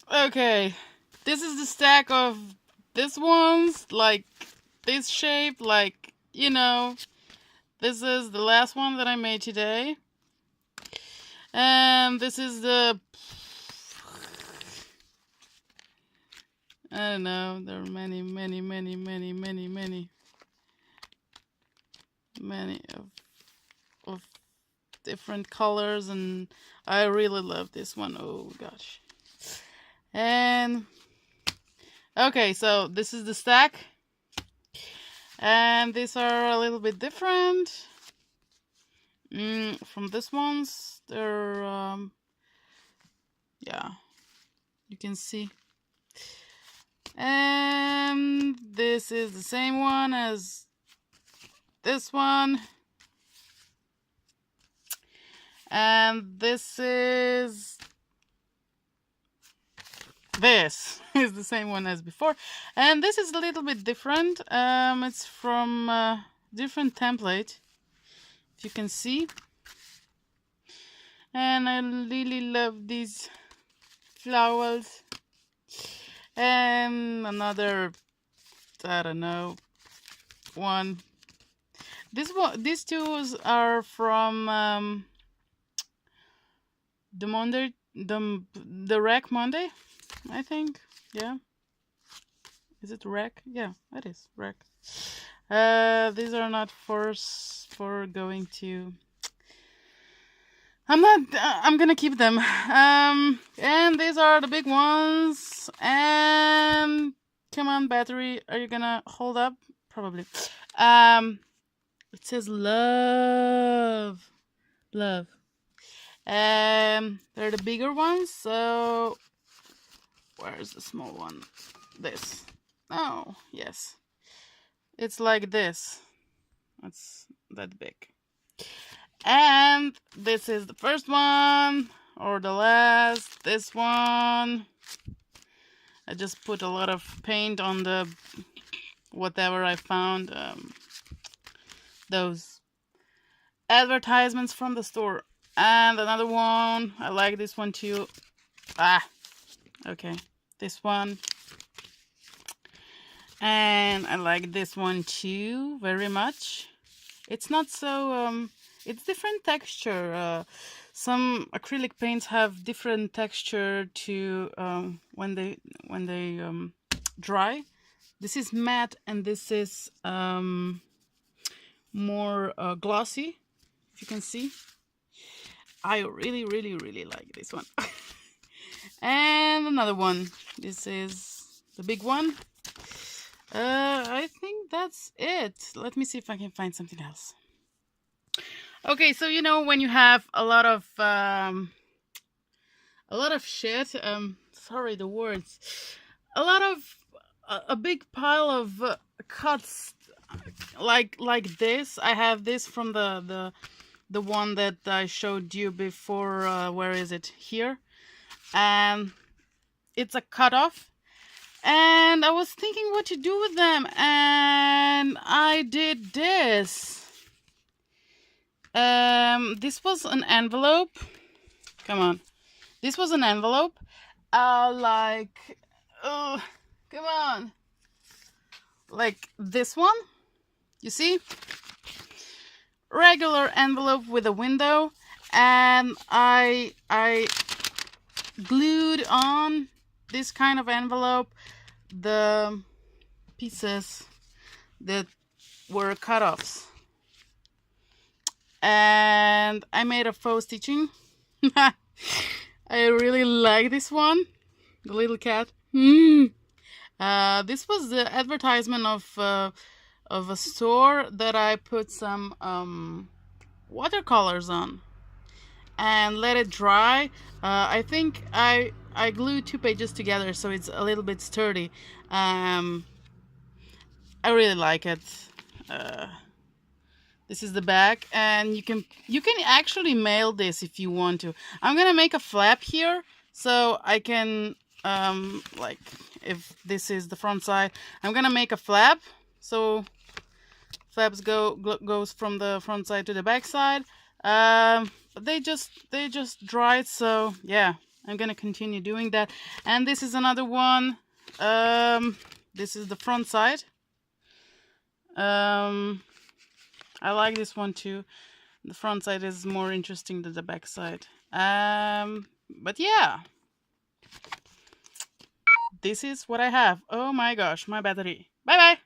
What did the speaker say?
Okay, this is the stack of this ones, like this shape, like, this is the last one that I made today. And this is the, I don't know, there are many of different colors, and I really love this one. Oh gosh. And okay, so this is the stack, and these are a little bit different from this ones. They're yeah, you can see. And this is the same one as this one, and this is the same one as before, and this is a little bit different. It's from a different template, if you can see. And I really love these flowers. And another, I don't know, one. These two are from the Rec Monday, I think. Yeah. Is it Rec? Yeah, it is Rec. These are not for going to. I'm gonna keep them. And these are the big ones. And come on, battery, are you gonna hold up? Probably. It says love. They're the bigger ones. So where's the small one? This. Oh, yes. It's like this. It's that big. And this is the first one, or the last. This one. I just put a lot of paint on the whatever I found. Those advertisements from the store. And another one. I like this one too. Okay. This one. And I like this one too very much. It's not so it's different texture. Some acrylic paints have different texture to when they dry. This is matte, and this is more glossy, if you can see. I really like this one. And another one. This is the big one. I think that's it. Let me see if I can find something else. Okay, so when you have a lot of shit, sorry the words, a big pile of cuts like this. I have this from the one that I showed you before. Where is it? Here. And it's a cutoff. And I was thinking what to do with them, and I did this. This was an envelope. Come on. This was an envelope. Come on. Like this one. You see? Regular envelope with a window, and I glued on this kind of envelope the pieces that were cut-offs. And I made a faux stitching. I really like this one. The little cat. This was the advertisement of a store that I put some watercolors on and let it dry. I think I glued 2 pages together, so it's a little bit sturdy. I really like it. This is the back, and you can actually mail this if you want to. I'm gonna make a flap here, so I can like, if this is the front side, I'm gonna make a flap, so flaps goes from the front side to the back side. But they just dried, so yeah, I'm gonna continue doing that. And this is another one. This is the front side. I like this one too. The front side is more interesting than the back side. But yeah, this is what I have. Oh my gosh, my battery. Bye bye.